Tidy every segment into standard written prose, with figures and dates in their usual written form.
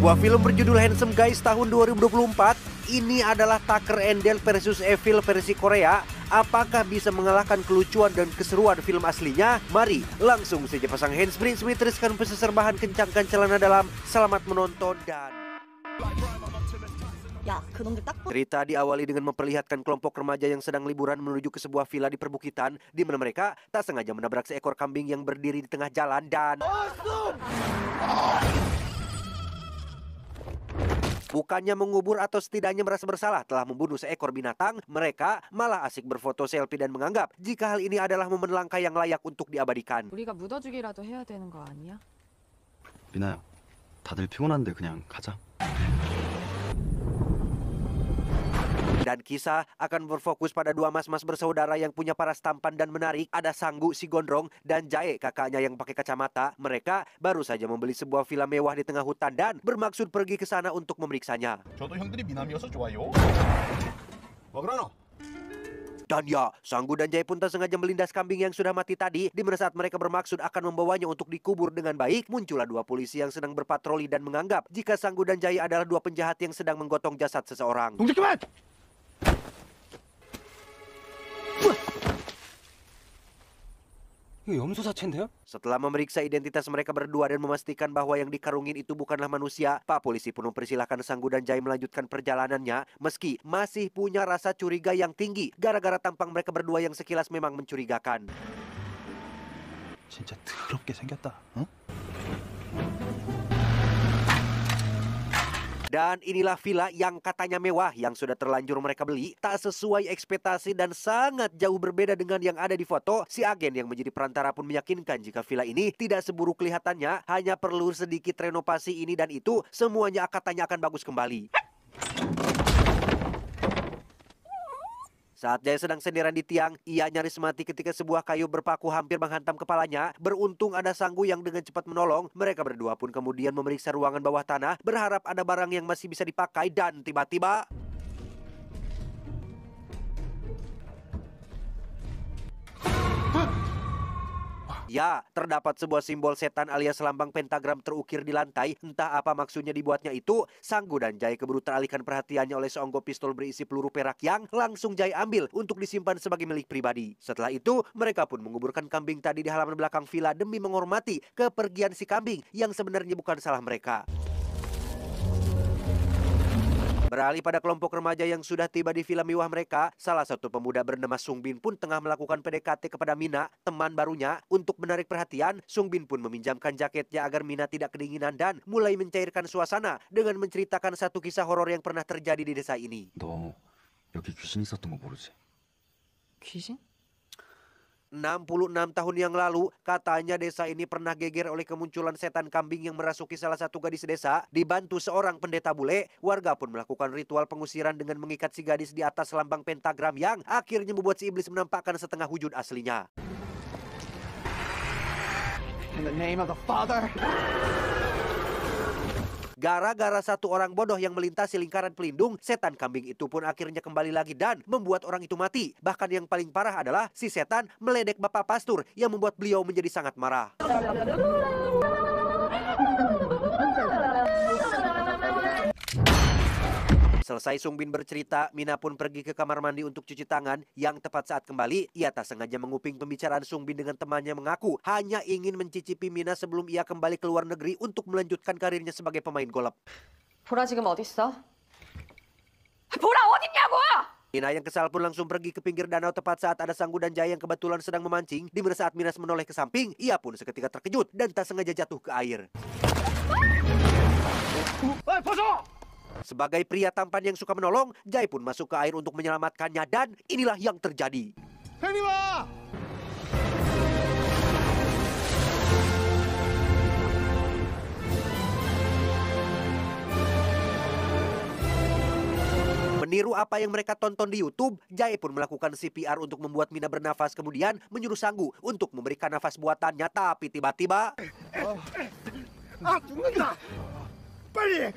Sebuah film berjudul Handsome Guys tahun 2024, ini adalah Tucker and Dale versus Evil versi Korea. Apakah bisa mengalahkan kelucuan dan keseruan film aslinya? Mari langsung saja pasang handsfree, teruskan peserbahan, kencangkan celana dalam. Selamat menonton dan... 야, 그놈들 딱 Cerita diawali dengan memperlihatkan kelompok remaja yang sedang liburan menuju ke sebuah villa di perbukitan, di mana mereka tak sengaja menabrak seekor kambing yang berdiri di tengah jalan dan... Bukannya mengubur atau setidaknya merasa bersalah telah membunuh seekor binatang, mereka malah asik berfoto selfie dan menganggap jika hal ini adalah momen langka yang layak untuk diabadikan. 우리가 묻어주기라도 해야 되는 거 아니야? 미나야, 다들 피곤한데 그냥 가자. Dan kisah akan berfokus pada dua mas-mas bersaudara yang punya paras tampan dan menarik. Ada Sanggu si gondrong dan Jae kakaknya yang pakai kacamata. Mereka baru saja membeli sebuah villa mewah di tengah hutan dan bermaksud pergi ke sana untuk memeriksanya. 저도 형들이 미남이어서 좋아요. 먹으라노. Dan ya, Sanggu dan Jae pun tak sengaja melindas kambing yang sudah mati tadi. Di mana saat mereka bermaksud akan membawanya untuk dikubur dengan baik, muncullah dua polisi yang sedang berpatroli dan menganggap jika Sanggu dan Jae adalah dua penjahat yang sedang menggotong jasad seseorang. 동작 그만! 이거 염소 사체인데요? Setelah memeriksa identitas mereka berdua dan memastikan bahwa yang dikarungin itu bukanlah manusia, Pak Polisi pun mempersilahkan Sanggu dan Jae melanjutkan perjalanannya, meski masih punya rasa curiga yang tinggi gara-gara tampang mereka berdua yang sekilas memang mencurigakan. 진짜 더럽게 생겼다. 응? Dan inilah villa yang katanya mewah yang sudah terlanjur mereka beli, tak sesuai ekspektasi dan sangat jauh berbeda dengan yang ada di foto. Si agen yang menjadi perantara pun meyakinkan jika villa ini tidak seburuk kelihatannya, hanya perlu sedikit renovasi ini dan itu, semuanya katanya akan bagus kembali. Saat Jae sedang sendirian di tiang, ia nyaris mati ketika sebuah kayu berpaku hampir menghantam kepalanya. Beruntung ada Sanggu yang dengan cepat menolong. Mereka berdua pun kemudian memeriksa ruangan bawah tanah, berharap ada barang yang masih bisa dipakai dan tiba-tiba... Ya, terdapat sebuah simbol setan alias lambang pentagram terukir di lantai. Entah apa maksudnya dibuatnya itu. Sanggu dan Jae keburu teralihkan perhatiannya oleh seonggok pistol berisi peluru perak yang langsung Jae ambil untuk disimpan sebagai milik pribadi. Setelah itu, mereka pun menguburkan kambing tadi di halaman belakang villa demi menghormati kepergian si kambing yang sebenarnya bukan salah mereka. Beralih pada kelompok remaja yang sudah tiba di villa mewah mereka, salah satu pemuda bernama Sungbin pun tengah melakukan PDKT kepada Mina, teman barunya. Untuk menarik perhatian, Sungbin pun meminjamkan jaketnya agar Mina tidak kedinginan dan mulai mencairkan suasana dengan menceritakan satu kisah horor yang pernah terjadi di desa ini. 너 여기 귀신 있었던 거 모르지? 귀신? 66 tahun yang lalu, katanya desa ini pernah geger oleh kemunculan setan kambing yang merasuki salah satu gadis desa. Dibantu seorang pendeta bule, warga pun melakukan ritual pengusiran dengan mengikat si gadis di atas lambang pentagram yang akhirnya membuat si iblis menampakkan setengah wujud aslinya. In the name of the Father. Gara-gara satu orang bodoh yang melintasi lingkaran pelindung, setan kambing itu pun akhirnya kembali lagi dan membuat orang itu mati. Bahkan yang paling parah adalah si setan meledek Bapak Pastur yang membuat beliau menjadi sangat marah. Selesai Sungbin bercerita, Mina pun pergi ke kamar mandi untuk cuci tangan. Yang tepat saat kembali, ia tak sengaja menguping pembicaraan Sungbin dengan temannya mengaku hanya ingin mencicipi Mina sebelum ia kembali ke luar negeri untuk melanjutkan karirnya sebagai pemain golf. 보라 지금 어딨어? 보라 어딨냐고! Mina yang kesal pun langsung pergi ke pinggir danau tepat saat ada Sanggu dan Jae yang kebetulan sedang memancing. Di mana saat Mina menoleh ke samping, ia pun seketika terkejut dan tak sengaja jatuh ke air. Sebagai pria tampan yang suka menolong, Jae pun masuk ke air untuk menyelamatkannya dan inilah yang terjadi. Meniru apa yang mereka tonton di YouTube, Jae pun melakukan CPR untuk membuat Mina bernafas, kemudian menyuruh Sanggu untuk memberikan nafas buatannya, tapi tiba-tiba... 죽는다! 빨리!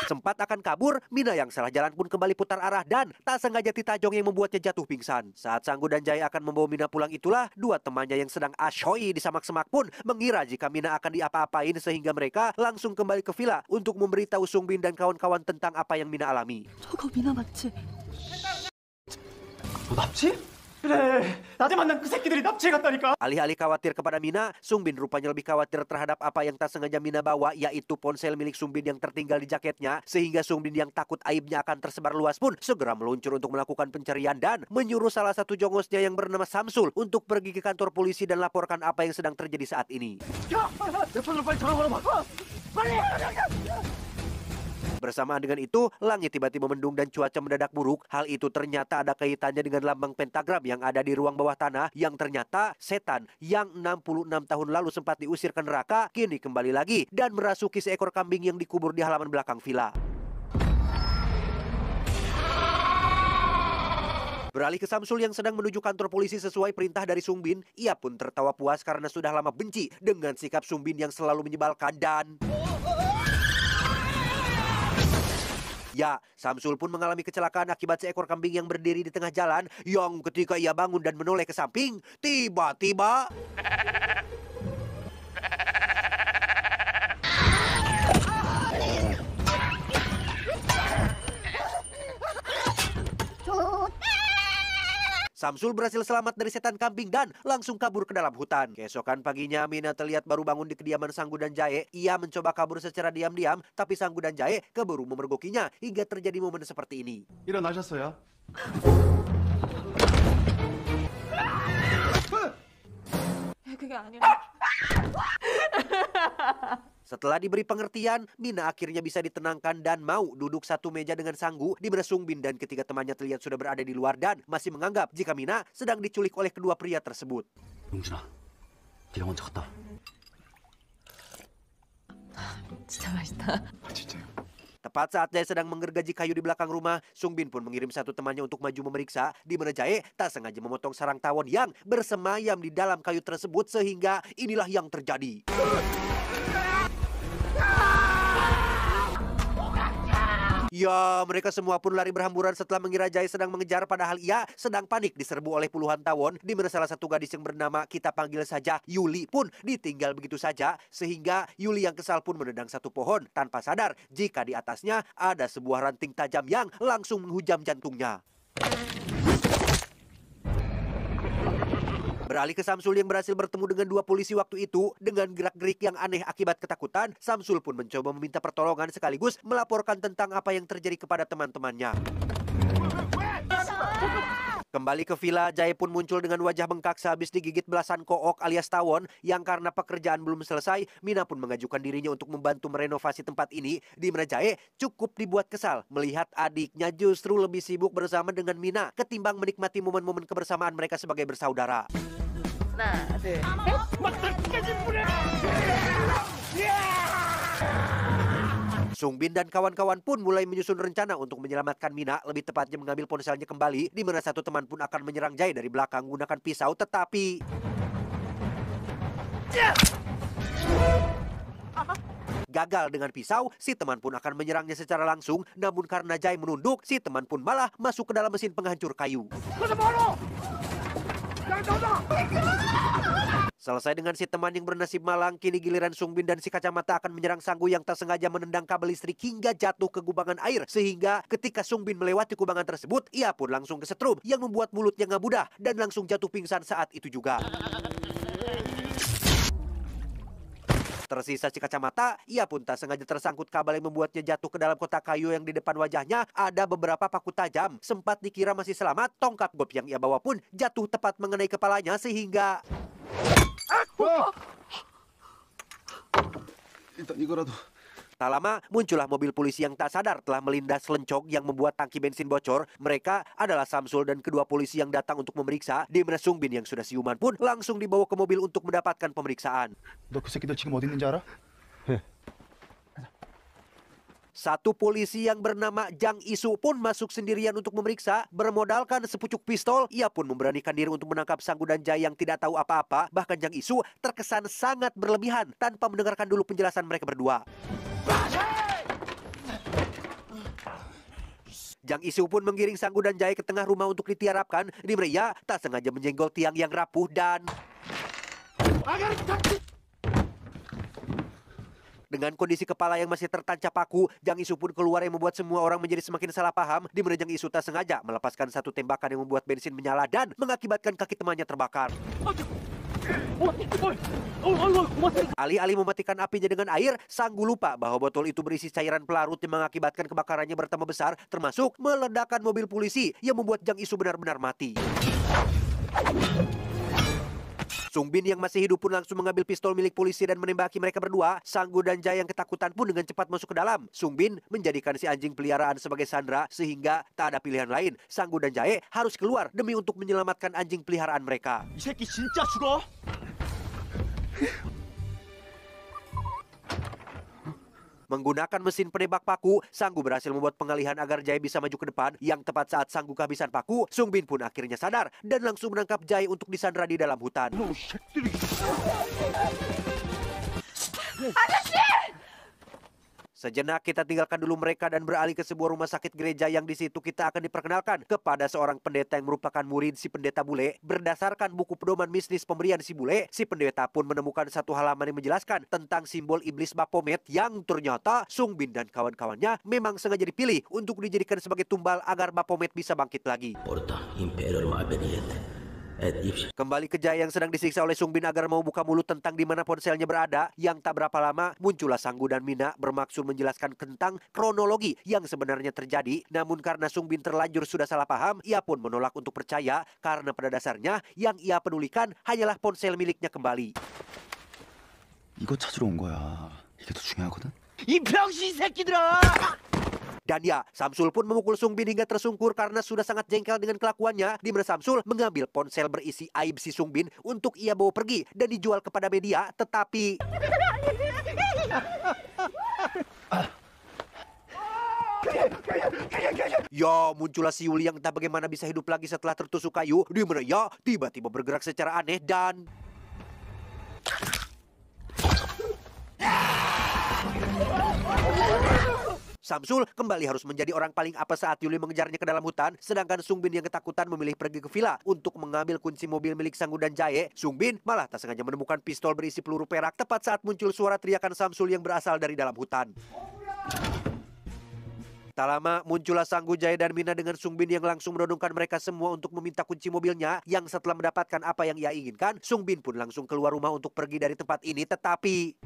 Sempat akan kabur, Mina yang salah jalan pun kembali putar arah dan tak sengaja ditajong yang membuatnya jatuh pingsan. Saat Sanggu dan Jaya akan membawa Mina pulang itulah, dua temannya yang sedang asyoi di samak-semak pun mengira jika Mina akan diapa-apain sehingga mereka langsung kembali ke villa untuk memberitahu Sungbin dan kawan-kawan tentang apa yang Mina alami. 저거 미나 맞지? 너 납치? 그래, 낮에 만난 그 새끼들이 납치해갔다니까. Alih-alih khawatir kepada Mina, Sungbin rupanya lebih khawatir terhadap apa yang tak sengaja Mina bawa, yaitu ponsel milik Sungbin yang tertinggal di jaketnya, sehingga Sungbin yang takut aibnya akan tersebar luas pun segera meluncur untuk melakukan pencarian dan menyuruh salah satu jongosnya yang bernama Samsul untuk pergi ke kantor polisi dan laporkan apa yang sedang terjadi saat ini. 야, 내 폰으로 빨리 전화번호 바꿔. 빨리. Bersamaan dengan itu, langit tiba-tiba mendung dan cuaca mendadak buruk. Hal itu ternyata ada kaitannya dengan lambang pentagram yang ada di ruang bawah tanah, yang ternyata setan yang 66 tahun lalu sempat diusir ke neraka, kini kembali lagi dan merasuki seekor kambing yang dikubur di halaman belakang villa. Beralih ke Samsul yang sedang menuju kantor polisi sesuai perintah dari Sungbin, ia pun tertawa puas karena sudah lama benci dengan sikap Sungbin yang selalu menyebalkan dan... Ya, Samsul pun mengalami kecelakaan akibat seekor kambing yang berdiri di tengah jalan yang ketika ia bangun dan menoleh ke samping, tiba-tiba... Samsul berhasil selamat dari setan kambing dan langsung kabur ke dalam hutan. Keesokan paginya, Mina terlihat baru bangun di kediaman Sanggu dan Jae. Ia mencoba kabur secara diam-diam, tapi Sanggu dan Jae keburu memergokinya hingga terjadi momen seperti ini. 일어나셨어요? 그게 아니라. Setelah diberi pengertian, Mina akhirnya bisa ditenangkan dan mau duduk satu meja dengan Sanggu, di mana Sungbin dan ketiga temannya terlihat sudah berada di luar dan masih menganggap jika Mina sedang diculik oleh kedua pria tersebut. 용준아, 네가 먼저 갔다 와. 진짜 맛있다. 아, 진짜요? Tepat saat Jae sedang menggergaji kayu di belakang rumah, Sungbin pun mengirim satu temannya untuk maju memeriksa, di mana Jae tak sengaja memotong sarang tawon yang bersemayam di dalam kayu tersebut sehingga inilah yang terjadi. Ya, mereka semua pun lari berhamburan setelah mengira Jae sedang mengejar, padahal ia sedang panik diserbu oleh puluhan tawon, di mana salah satu gadis yang bernama kita panggil saja Yuli pun ditinggal begitu saja, sehingga Yuli yang kesal pun menendang satu pohon tanpa sadar jika di atasnya ada sebuah ranting tajam yang langsung menghujam jantungnya. Beralih ke Samsul yang berhasil bertemu dengan dua polisi waktu itu, dengan gerak-gerik yang aneh akibat ketakutan, Samsul pun mencoba meminta pertolongan sekaligus melaporkan tentang apa yang terjadi kepada teman-temannya. Kembali ke villa, Jae pun muncul dengan wajah bengkak sehabis digigit belasan kook alias tawon, yang karena pekerjaan belum selesai, Mina pun mengajukan dirinya untuk membantu merenovasi tempat ini, di mana Jae cukup dibuat kesal melihat adiknya justru lebih sibuk bersama dengan Mina ketimbang menikmati momen-momen kebersamaan mereka sebagai bersaudara. 하나, 둘, Sungbin dan kawan-kawan pun mulai menyusun rencana untuk menyelamatkan Mina, lebih tepatnya mengambil ponselnya kembali, di mana satu teman pun akan menyerang Jae dari belakang menggunakan pisau, tetapi... Gagal dengan pisau, si teman pun akan menyerangnya secara langsung, namun karena Jae menunduk, si teman pun malah masuk ke dalam mesin penghancur kayu. Selesai dengan si teman yang bernasib malang, kini giliran Sungbin dan si kacamata akan menyerang Sanggu yang tak sengaja menendang kabel listrik hingga jatuh ke kubangan air. Sehingga ketika Sungbin melewati kubangan tersebut, ia pun langsung kesetrum yang membuat mulutnya ngabudah dan langsung jatuh pingsan saat itu juga. Tersisa si kacamata, ia pun tak sengaja tersangkut kabel yang membuatnya jatuh ke dalam kotak kayu yang di depan wajahnya ada beberapa paku tajam. Sempat dikira masih selamat, tongkat golf yang ia bawa pun jatuh tepat mengenai kepalanya sehingga... 일단 이거라도. Tak lama, muncullah mobil polisi yang tak sadar telah melindas lencong yang membuat tangki bensin bocor. Mereka adalah Samsul dan kedua polisi yang datang untuk memeriksa, di mana Sungbin yang sudah siuman pun langsung dibawa ke mobil untuk mendapatkan pemeriksaan. 너 그 새끼들 지금 어디 있는지 알아? Satu polisi yang bernama Jang Isu pun masuk sendirian untuk memeriksa. Bermodalkan sepucuk pistol, ia pun memberanikan diri untuk menangkap Sanggu dan Jae yang tidak tahu apa-apa. Bahkan Jang Isu terkesan sangat berlebihan tanpa mendengarkan dulu penjelasan mereka berdua. Jang Isu pun menggiring Sanggu dan Jae ke tengah rumah untuk ditiarapkan, di mana ia tak sengaja menyenggol tiang yang rapuh dan... Dengan kondisi kepala yang masih tertancap paku, Jang Isu pun keluar yang membuat semua orang menjadi semakin salah paham, di mana Jang Isu tak sengaja melepaskan satu tembakan yang membuat bensin menyala dan mengakibatkan kaki temannya terbakar. Alih-alih mematikan apinya dengan air, Sanggu lupa bahwa botol itu berisi cairan pelarut yang mengakibatkan kebakarannya bertambah besar, termasuk meledakkan mobil polisi yang membuat Jang Isu benar-benar mati. Sungbin yang masih hidup pun langsung mengambil pistol milik polisi dan menembaki mereka berdua. Sanggu dan Jae yang ketakutan pun dengan cepat masuk ke dalam. Sungbin menjadikan si anjing peliharaan sebagai sandera sehingga tak ada pilihan lain. Sanggu dan Jae harus keluar demi untuk menyelamatkan anjing peliharaan mereka. 이 새끼 진짜 죽어? Menggunakan mesin penembak paku, Sanggu berhasil membuat pengalihan agar Jae bisa maju ke depan. Yang tepat saat Sanggu kehabisan paku, Sungbin pun akhirnya sadar dan langsung menangkap Jae untuk disandera di dalam hutan. Sejenak kita tinggalkan dulu mereka dan beralih ke sebuah rumah sakit gereja yang di situ kita akan diperkenalkan kepada seorang pendeta yang merupakan murid si pendeta bule. Berdasarkan buku pedoman mistis pemberian si bule, si pendeta pun menemukan satu halaman yang menjelaskan tentang simbol iblis Baphomet yang ternyata Sungbin dan kawan-kawannya memang sengaja dipilih untuk dijadikan sebagai tumbal agar Baphomet bisa bangkit lagi. Kembali ke Jae yang sedang disiksa oleh Sungbin agar mau buka mulut tentang di mana ponselnya berada. Yang tak berapa lama muncullah Sanggu dan Mina bermaksud menjelaskan tentang kronologi yang sebenarnya terjadi. Namun karena Sungbin terlanjur sudah salah paham, ia pun menolak untuk percaya karena pada dasarnya yang ia pedulikan hanyalah ponsel miliknya kembali. 이거 찾으러 온 거야. 이게 더 중요하거든. 이 병신 새끼들아! Dan ya, Samsul pun memukul Sungbin hingga tersungkur karena sudah sangat jengkel dengan kelakuannya, di mana Samsul mengambil ponsel berisi aib si Sungbin untuk ia bawa pergi dan dijual kepada media, tetapi... Ya, muncullah si Yuli yang entah bagaimana bisa hidup lagi setelah tertusuk kayu, di mana ya tiba-tiba bergerak secara aneh dan... Samsul kembali harus menjadi orang paling apes saat Yuli mengejarnya ke dalam hutan, sedangkan Sungbin yang ketakutan memilih pergi ke villa untuk mengambil kunci mobil milik Sanggu dan Jae. Sungbin malah tak sengaja menemukan pistol berisi peluru perak tepat saat muncul suara teriakan Samsul yang berasal dari dalam hutan. Tak lama muncullah Sanggu, Jae dan Mina dengan Sungbin yang langsung menodongkan mereka semua untuk meminta kunci mobilnya. Yang setelah mendapatkan apa yang ia inginkan, Sungbin pun langsung keluar rumah untuk pergi dari tempat ini, tetapi...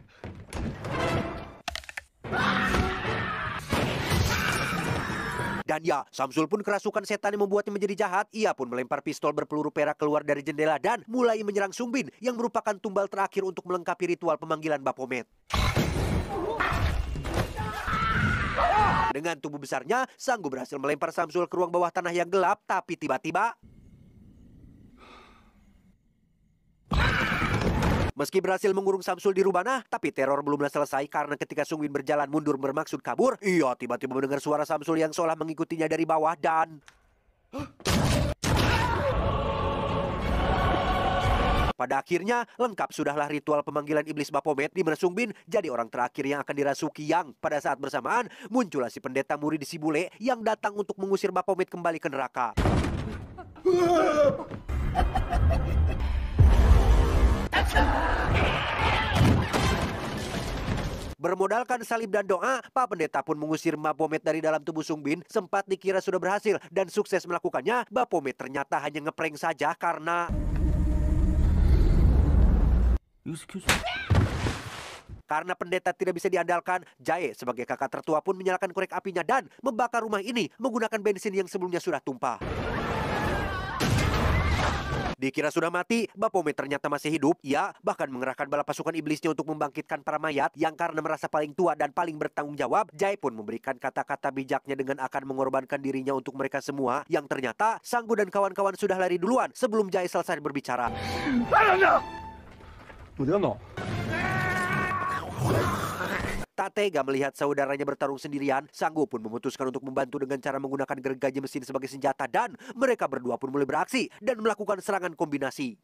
Dan ya, Samsul pun kerasukan setan yang membuatnya menjadi jahat. Ia pun melempar pistol berpeluru perak keluar dari jendela dan mulai menyerang Sungbin yang merupakan tumbal terakhir untuk melengkapi ritual pemanggilan Baphomet. Dengan tubuh besarnya, Sanggu berhasil melempar Samsul ke ruang bawah tanah yang gelap, tapi tiba-tiba... Meski berhasil mengurung Samsul di Rubana, tapi teror belumlah selesai karena ketika Sungbin berjalan mundur bermaksud kabur, ia tiba-tiba mendengar suara Samsul yang seolah mengikutinya dari bawah dan... Pada akhirnya, lengkap sudahlah ritual pemanggilan iblis Baphomet di mana Sungbin jadi orang terakhir yang akan dirasuki yang pada saat bersamaan muncullah si pendeta murid si bule yang datang untuk mengusir Baphomet kembali ke neraka. Bermodalkan salib dan doa, Pak Pendeta pun mengusir Baphomet dari dalam tubuh Sungbin. Sempat dikira sudah berhasil dan sukses melakukannya, Baphomet ternyata hanya ngeprank saja karena... Karena pendeta tidak bisa diandalkan, Jae sebagai kakak tertua pun menyalakan korek apinya dan membakar rumah ini menggunakan bensin yang sebelumnya sudah tumpah. Dikira sudah mati, Baphomet ternyata masih hidup. Ia bahkan mengerahkan bala pasukan iblisnya untuk membangkitkan para mayat yang karena merasa paling tua dan paling bertanggung jawab, Jae pun memberikan kata-kata bijaknya dengan akan mengorbankan dirinya untuk mereka semua, yang ternyata Sanggu dan kawan-kawan sudah lari duluan sebelum Jae selesai berbicara. Tak tega melihat saudaranya bertarung sendirian, Sanggu pun memutuskan untuk membantu dengan cara menggunakan gergaji mesin sebagai senjata dan mereka berdua pun mulai beraksi dan melakukan serangan kombinasi.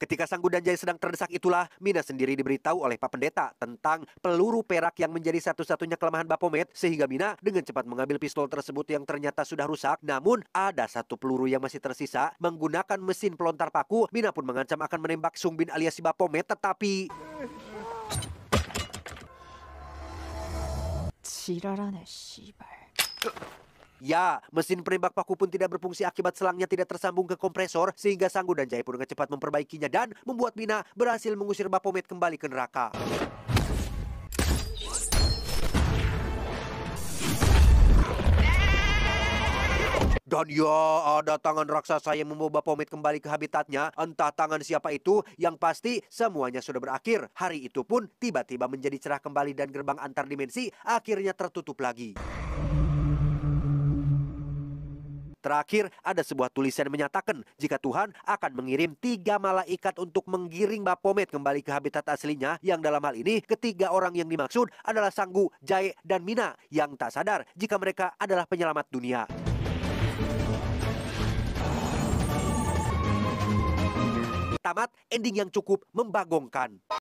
Ketika Sanggu dan Jaya sedang terdesak itulah Mina sendiri diberitahu oleh Pak Pendeta tentang peluru perak yang menjadi satu-satunya kelemahan Baphomet, sehingga Mina dengan cepat mengambil pistol tersebut yang ternyata sudah rusak. Namun ada satu peluru yang masih tersisa. Menggunakan mesin pelontar paku, Mina pun mengancam akan menembak Sungbin alias si Baphomet, tetapi 지랄하네 씨발. ya, mesin penembak paku pun tidak berfungsi akibat selangnya tidak tersambung ke kompresor, sehingga Sanggu dan Jaya pun dengan cepat memperbaikinya dan membuat Mina berhasil mengusir Baphomet kembali ke neraka. Dan ya, ada tangan raksasa yang membawa Baphomet kembali ke habitatnya. Entah tangan siapa itu, yang pasti semuanya sudah berakhir. Hari itu pun tiba-tiba menjadi cerah kembali dan gerbang antar dimensi akhirnya tertutup lagi. Terakhir, ada sebuah tulisan yang menyatakan jika Tuhan akan mengirim 3 malaikat untuk menggiring Baphomet kembali ke habitat aslinya, yang dalam hal ini ketiga orang yang dimaksud adalah Sanggu, Jaya, dan Mina yang tak sadar jika mereka adalah penyelamat dunia. Tamat ending yang cukup membagongkan.